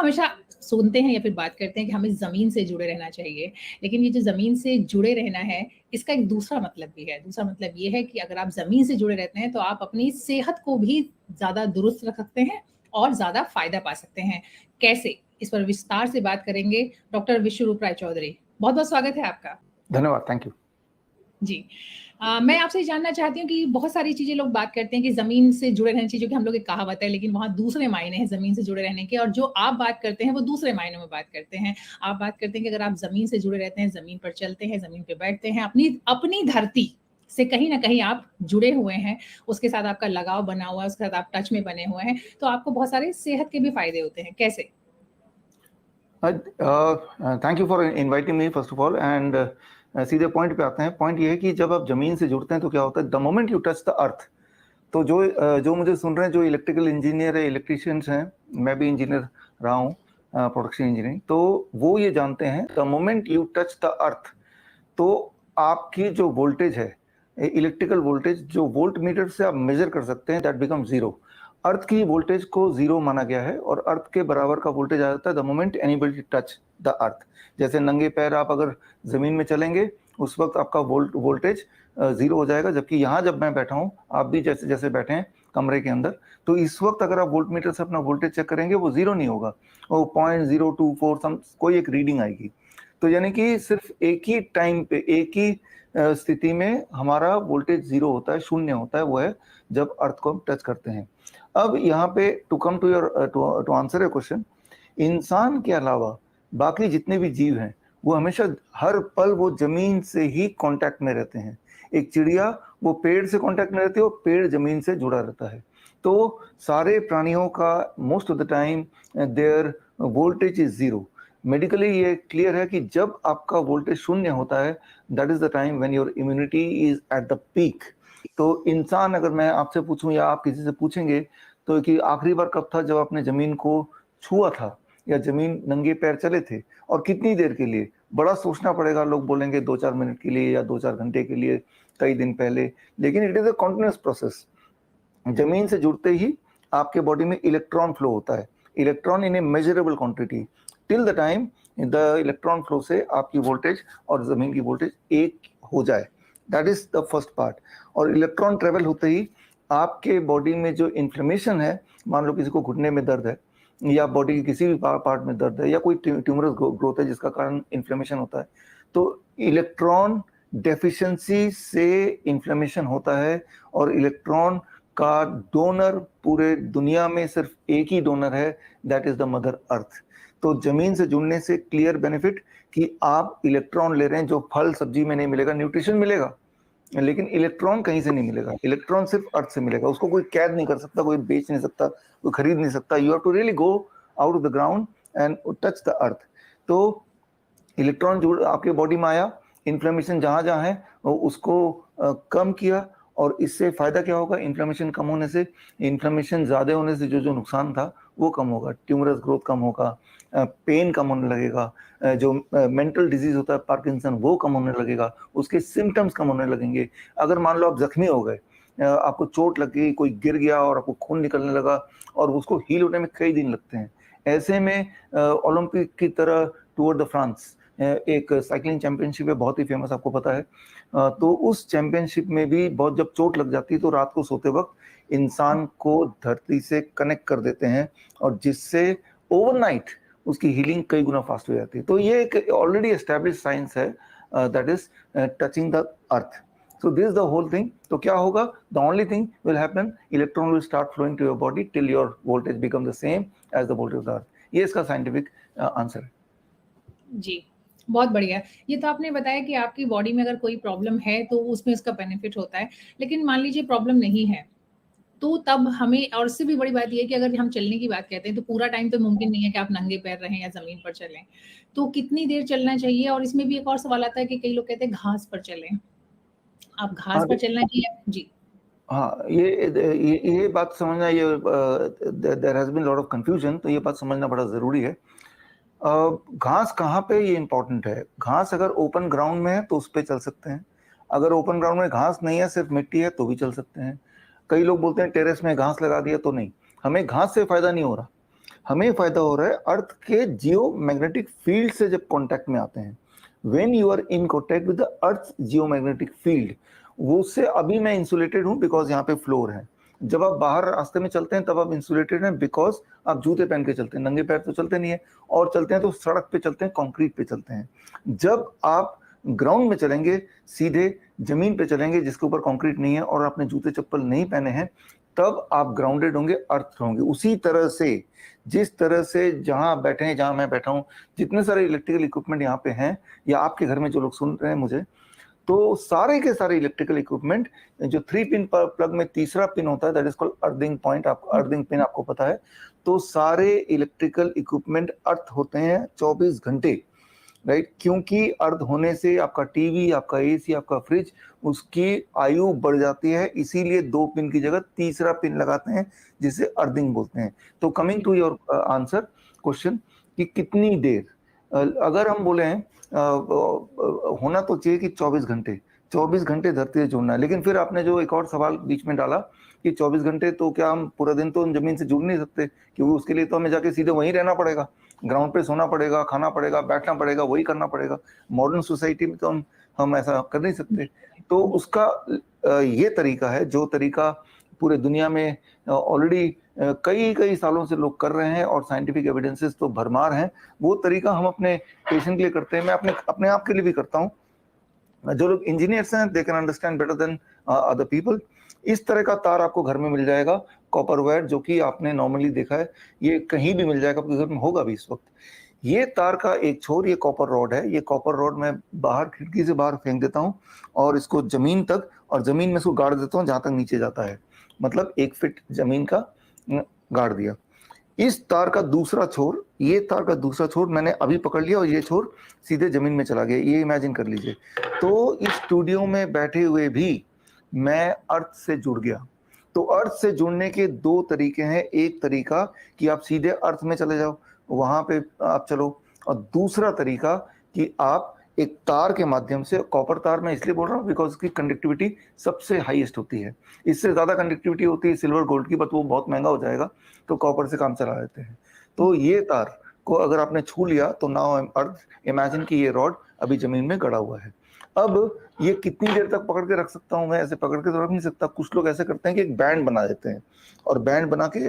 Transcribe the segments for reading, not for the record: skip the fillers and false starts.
हमेशा सुनते हैं या फिर बात करते हैं कि हमें ज़मीन से जुड़े रहना चाहिए। लेकिन ये जो ज़मीन से जुड़े रहना है, इसका एक दूसरा मतलब भी है। दूसरा मतलब ये है कि अगर आप ज़मीन से जुड़े रहते हैं, तो आप अपनी सेहत को भी ज़्यादा दुरुस्त रख सकते हैं और ज़्यादा फ़ायदा पा सकते हैं। कैसे? इस पर विस्तार से बात करेंगे डॉक्टर विश्वरूप राय चौधरी। बहुत-बहुत स्वागत है आपका। धन्यवाद, थैंक यू। जी। मैं आपसे ये जानना चाहती हूँ कि बहुत सारी चीज़ें लोग बात करते हैं कि ज़मीन से जुड़े रहना चाहिए, जो कि हम लोग एक कहावत है, लेकिन वहाँ दूसरे मायने हैं ज़मीन से जुड़े रहने के और जो आप बात करते हैं, वो दूसरे मायनों में बात करते हैं। आप बात करते हैं कि अगर आप ज़मीन से जुड़े रहते हैं, ज़मीन पर चलते हैं, ज़मीन पे बैठते हैं, अपनी अपनी धरती से कहीं न कहीं आप जुड़े हुए हैं, उसके साथ आपका लगाव बना हुआ है, उसके साथ आप टच में बने हुए हैं, तो आपको बहुत सारे सेहत के भी फ़ायदे होते हैं। कैसे? Thank you for inviting me first of all and सीधे पॉइंट पे आते हैं। पॉइंट ये है कि जब आप जमीन से जुड़ते हैं तो क्या होता है, the moment you touch the earth, तो जो मुझे सुन रहे हैं, जो इलेक्ट्रिकल इंजीनियर है, इलेक्ट्रिशियंस हैं, मैं भी इंजीनियर रहा हूँ, प्रोडक्शन इंजीनियरिंग, तो वो ये जानते हैं the moment you touch the earth, तो आपकी जो वोल्टेज है, इलेक्ट्रिकल वोल्टेज जो वोल्ट मीटर से आप मेजर कर सकते हैं, दैट बिकम जीरो। अर्थ की वोल्टेज को जीरो माना गया है और अर्थ के बराबर का वोल्टेज आ जाता है the moment anybody touch the अर्थ। जैसे नंगे पैर आप अगर जमीन में चलेंगे, उस वक्त आपका वोल्टेज जीरो हो जाएगा, जबकि यहाँ जब मैं बैठा हूँ, आप भी जैसे जैसे बैठे हैं कमरे के अंदर, तो इस वक्त अगर आप वोल्ट मीटर से अपना वोल्टेज चेक करेंगे, वो जीरो नहीं होगा, वो 0.024 सम कोई एक रीडिंग आएगी। तो यानी कि सिर्फ एक ही टाइम पे, एक ही स्थिति में हमारा वोल्टेज जीरो होता है, शून्य होता है, वो है जब अर्थ को हम टच करते हैं। अब यहाँ पे to come to your to answer your question, इंसान के अलावा बाकी जितने भी जीव हैं, वो हमेशा हर पल वो जमीन से ही कांटेक्ट में रहते हैं। एक चिड़िया, वो पेड़ से कांटेक्ट में रहती है और पेड़ जमीन से जुड़ा रहता है। तो सारे प्राणियों का most of the time their voltage is zero. Medically ये क्लियर है कि जब आपका वोल्टेज शून्य होता है, that is the time when your immunity is at the peak. तो इंसान, अगर मैं आपसे पूछूं या आप किसी से पूछेंगे तो कि आखिरी बार कब था जब आपने जमीन को छुआ था या जमीन नंगे पैर चले थे और कितनी देर के लिए, बड़ा सोचना पड़ेगा। लोग बोलेंगे 2-4 मिनट के लिए या 2-4 घंटे के लिए, कई दिन पहले, लेकिन it is a continuous process. जमीन से जुड़ते ही आपके बॉडी में इलेक्ट्रॉन फ्लो होता है, electron in A measurable quantity. Till the time the electron flow से आपकी वोल्टेज और जमीन की वोल्टेज एक हो जाए, that is the first part. और इलेक्ट्रॉन ट्रेवल होते ही आपके बॉडी में जो इन्फ्लेमेशन है, मान लो किसी को घुटने में दर्द है या बॉडी के किसी भी पार्ट में दर्द है या कोई ट्यूमरस ग्रोथ है जिसका कारण इन्फ्लेमेशन होता है, तो इलेक्ट्रॉन डेफिशिएंसी से इन्फ्लेमेशन होता है। और इलेक्ट्रॉन का डोनर पूरे दुनिया में सिर्फ एक ही डोनर है, that is the mother earth. तो जमीन से जुड़ने से क्लियर बेनिफिट कि आप इलेक्ट्रॉन ले रहे हैं, जो फल सब्जी में नहीं मिलेगा, न्यूट्रिशन मिलेगा, लेकिन इलेक्ट्रॉन कहीं से नहीं मिलेगा। इलेक्ट्रॉन सिर्फ अर्थ से मिलेगा, उसको कोई कैद नहीं कर सकता, कोई बेच नहीं सकता, कोई खरीद नहीं सकता। You have to really go out of the ground and touch the earth. तो इलेक्ट्रॉन जुड़ आपके बॉडी में आया, इन्फ्लेमेशन जहां जहां है उसको कम किया, और इससे फायदा क्या होगा, इन्फ्लेमेशन कम होने से, इन्फ्लेमेशन ज्यादा होने से जो जो नुकसान था वो कम होगा, ट्यूमरस ग्रोथ कम होगा, पेन कम होने लगेगा, जो मेंटल डिजीज होता है पार्किंसन वो कम होने लगेगा, उसके सिम्टम्स कम होने लगेंगे। अगर मान लो आप जख्मी हो गए, आपको चोट लग गई, कोई गिर गया और आपको खून निकलने लगा और उसको हील होने में कई दिन लगते हैं, ऐसे में ओलंपिक की तरह टूर द फ्रांस एक साइकिलिंग चैंपियनशिप है, बहुत ही फेमस, आपको पता है। तो उस चैंपियनशिप में भी बहुत जब चोट लग जाती है तो रात को सोते वक्त इंसान को धरती से कनेक्ट कर देते हैं, और जिससे ओवरनाइट उसकी हीलिंग कई गुना फास्ट हो जाती है। तो ये एक ऑलरेडी एस्टैब्लिश साइंस है, that is touching the earth. So this the whole thing. तो क्या होगा, the only thing will happen, electron will start flowing to your body till your voltage become the same as the voltage of the earth. ये इसका scientific answer है। जी, बहुत बढ़िया। ये तो आपने बताया कि आपकी बॉडी में अगर कोई प्रॉब्लम है, तो उसमें इसका बेनिफिट होता है। लेकिन मान लीजिए प्रॉब्लम नहीं है, तो तब हमें, और उससे भी बड़ी बात ये है कि अगर हम चलने की बात कहते हैं, तो पूरा टाइम तो मुमकिन नहीं है कि आप नंगे पैर रहें या ज़मीन पर चलें। तो कितनी देर चलना चाहिए? और इसमें भी एक और सवाल आता है कि कई लोग कहते हैं घास पर चलें। आप घास हाँ पर चलना चाहिए? जी। हाँ, ये बात समझना, ये there has been lot of confusion, तो ये बात समझना बड़ा जरूरी है। घास कहाँ पे, ये इंपॉर्टेंट है। घास अगर ओपन ग्राउंड में है तो उस पर चल सकते हैं, अगर ओपन ग्राउंड में घास नहीं है, सिर्फ मिट्टी है, तो भी चल सकते हैं। कई लोग बोलते हैं टेरेस में घास लगा दिया तो नहीं, हमें घास से फायदा नहीं हो रहा। हमें फायदा हो रहा है अर्थ के जियो मैग्नेटिक फील्ड से जब कांटेक्ट में आते हैं। When you are in contact with the earth geo magnetic field, वो उससे अभी मैं इंसुलेटेड हूं बिकॉज यहाँ पे फ्लोर है। जब आप बाहर रास्ते में चलते हैं तब आप इंसुलेटेड हैं बिकॉज आप जूते पहन के चलते हैं, नंगे पैर तो चलते नहीं है, और चलते हैं तो सड़क पे चलते हैं, कंक्रीट पे चलते हैं। जब आप ग्राउंड में चलेंगे, सीधे जमीन पे चलेंगे जिसके ऊपर कंक्रीट नहीं है और आपने जूते चप्पल नहीं पहने हैं, तब आप ग्राउंडेड होंगे, अर्थ होंगे। उसी तरह से जिस तरह से जहां आप बैठे हैं, जहां मैं बैठा हूं, जितने सारे इलेक्ट्रिकल इक्विपमेंट यहाँ पे हैं, या आपके घर में जो लोग सुन रहे हैं मुझे, तो सारे के सारे इलेक्ट्रिकल इक्विपमेंट, जो 3 पिन प्लग में तीसरा पिन होता है, that is called earthing point, आपको अर्थिंग पिन आपको पता है, तो सारे इलेक्ट्रिकल इक्विपमेंट अर्थ होते हैं 24 घंटे, राइट। क्योंकि अर्थ होने से आपका टीवी, आपका एसी, आपका फ्रिज, उसकी आयु बढ़ जाती है, इसीलिए 2 पिन की जगह तीसरा पिन लगाते हैं जिसे अर्थिंग बोलते हैं। तो coming to your answer question कि कितनी देर, अगर हम बोले हैं होना तो चाहिए कि 24 घंटे धरती से जुड़ना है। लेकिन फिर आपने जो एक और सवाल बीच में डाला कि 24 घंटे तो क्या हम पूरा दिन तो जमीन से जुड़ नहीं सकते, क्योंकि उसके लिए तो हमें जाके सीधे वहीं रहना पड़ेगा, ग्राउंड पे सोना पड़ेगा, खाना पड़ेगा, बैठना पड़ेगा, वही करना पड़ेगा। मॉडर्न सोसाइटी में तो हम ऐसा कर नहीं सकते। तो उसका ये तरीका है जो तरीका पूरे दुनिया में ऑलरेडी कई सालों से लोग कर रहे हैं और साइंटिफिक एविडेंसेस तो भरमार हैं। वो तरीका हम अपने पेशेंट के लिए करते हैं, मैं अपने आप के लिए भी करता हूँ। जो लोग इंजीनियर्स हैं they can understand better than other people. इस तरह का तार आपको घर में मिल जाएगा, कॉपर वायर, जो कि आपने नॉर्मली देखा है, ये कहीं भी मिल जाएगा, आपके घर में होगा भी इस वक्त। ये तार का एक छोर ये कॉपर रॉड है। ये कॉपर रॉड मैं बाहर खिड़की से बाहर फेंक देता हूँ और इसको जमीन तक, और जमीन में इसको गाड़ देता हूँ जहां तक नीचे जाता है, मतलब 1 फीट जमीन का गाड़ दिया। इस तार का दूसरा छोर, ये तार का दूसरा छोर मैंने अभी पकड़ लिया और ये छोर सीधे जमीन में चला गया। ये इमेजिन कर लीजिए। तो इस स्टूडियो में बैठे हुए भी मैं अर्थ से जुड़ गया। तो अर्थ से जुड़ने के 2 तरीके हैं। एक तरीका कि आप सीधे अर्थ में चले जाओ, वहां पे आप चलो, और दूसरा तरीका कि आप एक तार के माध्यम से, कॉपर तार मैं इसलिए बोल रहा हूँ बिकॉज उसकी कंडक्टिविटी सबसे हाईएस्ट होती है। इससे ज्यादा कंडक्टिविटी होती है सिल्वर गोल्ड की, बट वो बहुत महंगा हो जाएगा, तो कॉपर से काम चला लेते हैं। तो ये तार को अगर आपने छू लिया तो नाउ अर्थ, इमेजिन कि ये रॉड अभी जमीन में गड़ा हुआ है। अब ये कितनी देर तक पकड़ के रख सकता हूं मैं? ऐसे पकड़ के तो रख नहीं सकता। कुछ लोग ऐसे करते हैं कि एक बैंड बना देते हैं, और बैंड बना के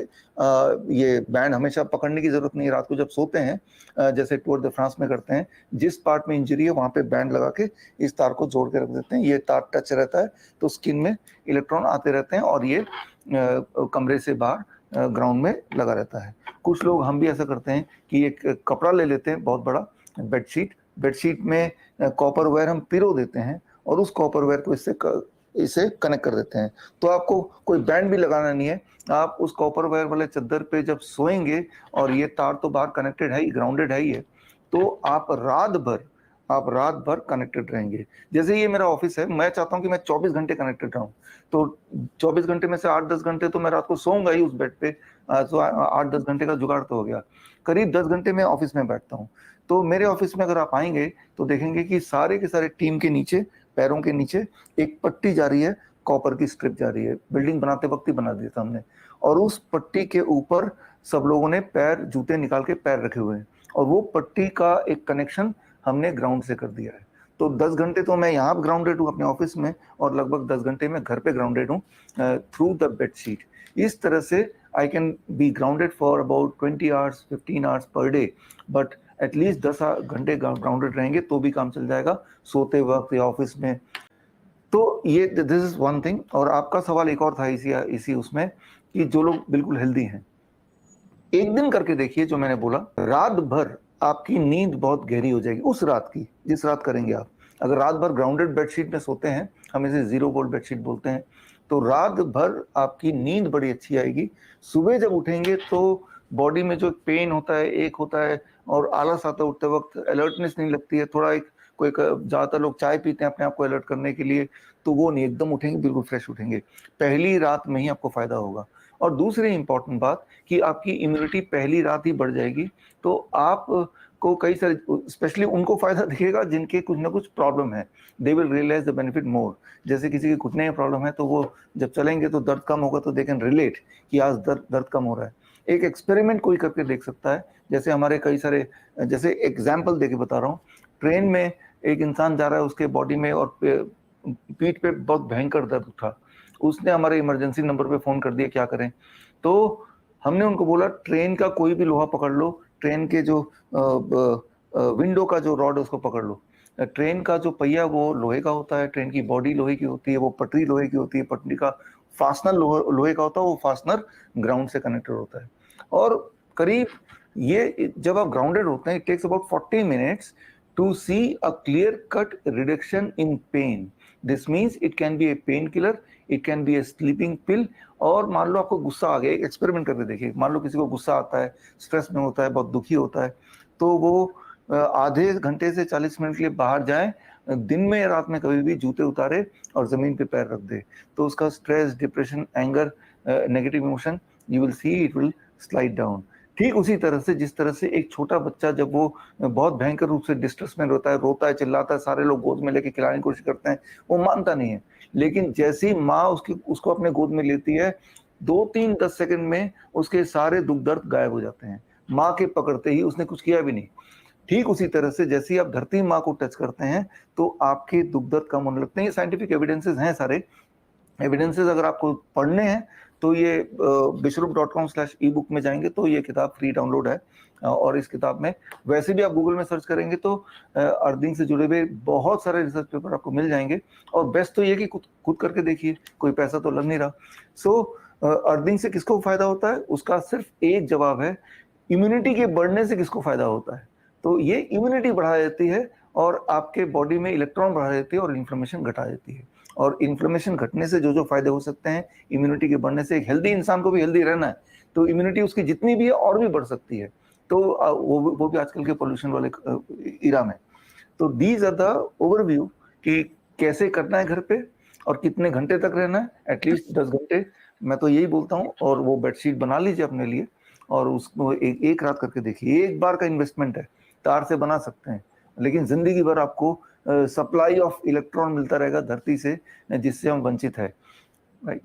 ये बैंड हमेशा पकड़ने की जरूरत नहीं है। रात को जब सोते हैं, जैसे टूर दे फ्रांस में करते हैं, जिस पार्ट में इंजरी है वहां पे बैंड लगा के इस तार को जोड़ के रख देते हैं। ये तार टच रहता है तो स्किन में इलेक्ट्रॉन आते रहते हैं और ये कमरे से बाहर ग्राउंड में लगा रहता है। कुछ लोग, हम भी ऐसा करते हैं कि एक कपड़ा ले लेते हैं बहुत बड़ा, बेडशीट में कॉपर वायर हम पिरो देते हैं और उस कॉपर वायर को इसे कनेक्ट कर देते हैं। तो आपको कोई बैंड भी लगाना नहीं है, आप उस कॉपर वायर वाले चादर पे जब सोएंगे, और ये तार तो बाहर कनेक्टेड है ही, ग्राउंडेड है ही है, तो आप रात भर कनेक्टेड रहेंगे। जैसे ये मेरा ऑफिस है, मैं चाहता हूँ कि मैं 24 घंटे कनेक्टेड रहूँ, तो 24 घंटे में से 8-10 घंटे तो मैं रात को सोऊंगा ही उस बेड पे। तो 8-10 घंटे का जुगाड़ तो हो गया। करीब 10 घंटे में ऑफिस में बैठता हूँ। तो मेरे ऑफिस में अगर आप आएंगे तो देखेंगे कि सारे के सारे टीम के नीचे, पैरों के नीचे एक पट्टी जा रही है, कॉपर की स्ट्रिप जा रही है। बिल्डिंग बनाते वक्त ही बना दिया था हमने, और उस पट्टी के ऊपर सब लोगों ने पैर, जूते निकाल के पैर रखे हुए हैं, और वो पट्टी का एक कनेक्शन हमने ग्राउंड से कर दिया है। तो 10 घंटे तो मैं यहाँ ग्राउंडेड हूँ अपने ऑफिस में, और लगभग 10 घंटे में घर पे ग्राउंडेड हूँ थ्रू द बेडशीट। इस तरह से I can be grounded for about 20 hours 15 hours per day, but at least 10 घंटे ग्राउंडेड रहेंगे तो भी काम चल जाएगा, सोते वक्त या ऑफिस में। तो ये दिस इज वन थिंग। और आपका सवाल एक और था इसी उसमें, कि जो लोग बिल्कुल हेल्दी हैं, एक दिन करके देखिए जो मैंने बोला, रात भर आपकी नींद बहुत गहरी हो जाएगी उस रात की, जिस रात करेंगे आप। अगर रात भर ग्राउंडेड बेडशीट में सोते हैं, हम इसे 0 वोल्ट बेडशीट बोलते हैं, तो रात भर आपकी नींद बड़ी अच्छी आएगी। सुबह जब उठेंगे तो बॉडी में जो पेन होता है, एक होता है, और आलस आता है उठते वक्त, अलर्टनेस नहीं लगती है, थोड़ा ज्यादातर लोग चाय पीते हैं अपने आप को अलर्ट करने के लिए, तो वो नहीं, एकदम उठेंगे बिल्कुल फ्रेश उठेंगे। पहली रात में ही आपको फायदा होगा। और दूसरी इंपॉर्टेंट बात कि आपकी इम्यूनिटी पहली रात ही बढ़ जाएगी, तो आप को कई सारे, स्पेशली उनको फायदा दिखेगा जिनके कुछ ना कुछ प्रॉब्लम है, they will realise the benefit more. जैसे किसी के घुटने में प्रॉब्लम है, तो वो जब चलेंगे तो दर्द कम होगा, तो दे कैन रिलेट कि आज दर्द कम हो रहा है। एक एक्सपेरिमेंट कोई करके देख सकता है, जैसे हमारे कई सारे, जैसे एग्जाम्पल देके बता रहा हूँ, ट्रेन में एक इंसान जा रहा है, उसके बॉडी में और पीठ पे बहुत भयंकर दर्द उठा, उसने हमारे इमरजेंसी नंबर पे फोन कर दिया, क्या करें? तो हमने उनको बोला ट्रेन का कोई भी लोहा पकड़ लो, ट्रेन के जो विंडो का जो रॉड है उसको पकड़ लो। ट्रेन का जो पहिया वो लोहे का होता है, ट्रेन की बॉडी लोहे की होती है, वो पटरी लोहे की होती है, पटरी का फास्टनर लोहे का होता है, वो फास्टनर ग्राउंड से कनेक्टेड होता है। और करीब ये जब आप ग्राउंडेड होते हैं, it takes about 40 minutes to see a clear cut reduction in pain. This means it can be a pain killer, it can be a sleeping pill. और मान लो आपको गुस्सा आ गया, एक एक्सपेरिमेंट करके देखिए, मान लो किसी को गुस्सा आता है, स्ट्रेस में होता है, बहुत दुखी होता है, तो वो आधे घंटे से 40 मिनट के लिए बाहर जाए, दिन में या रात में कभी भी जूते उतारे और जमीन पे पैर रख दे, तो उसका stress, depression, anger, negative emotion, you will see it will slide down. ठीक उसी तरह से जिस तरह से एक छोटा बच्चा जब वो बहुत भयंकर रूप से डिस्ट्रेस में रोता है, चिल्लाता है, सारे लोग गोद में लेके खिलाने की कोशिश करते हैं, वो मानता नहीं है, लेकिन जैसे ही माँ उसको अपने गोद में लेती है, 2-3-10 सेकंड में उसके सारे दुख दर्द गायब हो जाते हैं, माँ के पकड़ते ही, उसने कुछ किया भी नहीं। ठीक उसी तरह से जैसे ही आप धरती माँ को टच करते हैं तो आपके दुख दर्द कम होने लगते हैं। ये साइंटिफिक एविडेंसेस हैं, सारे एविडेंसेस अगर आपको पढ़ने हैं तो ये bishrup.com/ebook में जाएंगे तो ये किताब फ्री डाउनलोड है। और इस किताब में वैसे भी आप गूगल में सर्च करेंगे तो अर्थिंग से जुड़े हुए बहुत सारे रिसर्च पेपर आपको मिल जाएंगे। और बेस्ट तो ये कि खुद करके देखिए, कोई पैसा तो लग नहीं रहा। सो अर्थिंग से किसको फायदा होता है, उसका सिर्फ एक जवाब है, इम्यूनिटी के बढ़ने से किसको फायदा होता है। तो ये इम्यूनिटी बढ़ा देती है और आपके बॉडी में इलेक्ट्रॉन बढ़ा देती है और इन्फ्लेमेशन घटा देती है। और इन्फ्लेमेशन घटने से जो फायदे हो सकते हैं, इम्यूनिटी के बढ़ने से, एक हेल्दी इंसान को भी हेल्दी रहना है तो इम्यूनिटी उसकी जितनी भी है और भी बढ़ सकती है। तो वो भी आजकल के पोल्यूशन वाले इरा में। तो दीज आर द ओवरव्यू कि कैसे करना है घर पे और कितने घंटे तक रहना है, एटलीस्ट 10 घंटे मैं तो यही बोलता हूँ। और वो बेडशीट बना लीजिए अपने लिए और उसको एक रात करके देखिए। एक बार का इन्वेस्टमेंट है, तार से बना सकते हैं, लेकिन जिंदगी भर आपको सप्लाई ऑफ इलेक्ट्रॉन मिलता रहेगा धरती से, जिससे हम वंचित है। राइट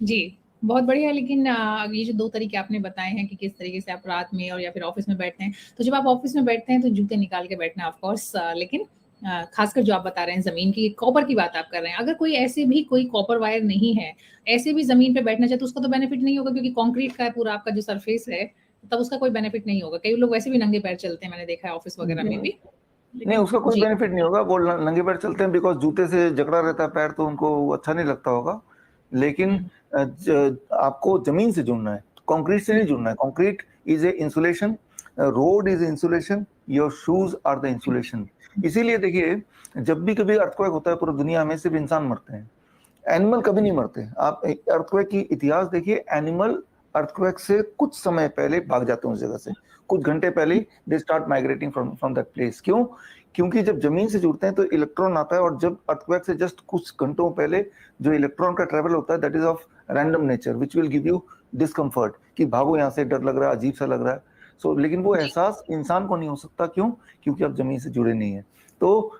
जी, बहुत बढ़िया। लेकिन ये जो 2 तरीके आपने बताए हैं कि किस तरीके से आप रात में और या फिर ऑफिस में बैठते हैं, तो जब आप ऑफिस में बैठते हैं तो जूते निकाल के बैठना ऑफ कोर्स, लेकिन खासकर जो आप बता रहे हैं ज़मीन की, कॉपर की बात आप कर रहे हैं, अगर कोई ऐसे भी कोई कॉपर वायर नहीं है, ऐसे भी ज़मीन पे बैठना चाहे तो उसको तो बेनिफिट नहीं होगा, क्योंकि कंक्रीट का पूरा आपका जो सरफेस है, तब उसका कोई बेनिफिट नहीं होगा। कई लोग वैसे भी नंगे पैर चलते हैं, मैंने देखा है ऑफिस वगैरह में भी। नहीं, उसका कोई जी, बेनिफिट नहीं होगा। वो नंगे पैर चलते हैं बिकॉज जूते से जकड़ा रहता है पैर, तो उनको अच्छा नहीं लगता होगा। लेकिन आपको जमीन से जुड़ना है, कंक्रीट से नहीं जुड़ना है। Concrete is a insulation, road is insulation, your shoes are the insulation. इसीलिए देखिए, जब भी कभी अर्थक्वेक होता है पूरी दुनिया में, सिर्फ इंसान मरते हैं, एनिमल कभी नहीं मरते। आप अर्थक्वेक की इतिहास देखिए, एनिमल अर्थक्वेक से कुछ समय पहले भाग जाते हैं उस जगह से, कुछ घंटे पहले they start migrating from that place. क्यों? क्योंकि जब जमीन से जुड़ते हैं तो इलेक्ट्रॉन आता है, और जब अर्थक्वेक से जस्ट कुछ घंटों पहले जो इलेक्ट्रॉन का ट्रेवल होता है, that is of random nature, which will give you discomfort कि भागो यहाँ से, डर लग रहा है, अजीब सा लग रहा है। सो लेकिन वो एहसास इंसान को नहीं हो सकता। क्यों? क्योंकि आप जमीन से जुड़े नहीं है। तो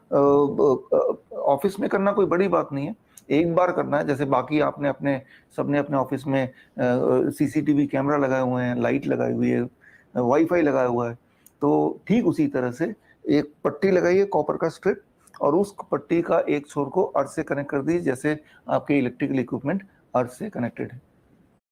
ऑफिस में करना कोई बड़ी बात नहीं है, एक बार करना है। जैसे बाकी आपने सबने अपने ऑफिस में सीसीटीवी कैमरा लगाए हुए हैं, लाइट लगाई हुई है, वाईफाई लगाया हुआ है, तो ठीक उसी तरह से एक पट्टी लगाइए, कॉपर का स्ट्रिप, और उस पट्टी का एक छोर को अर्थ से कनेक्ट कर दीजिए, जैसे आपके इलेक्ट्रिकल इक्विपमेंट अर्थ से कनेक्टेड है।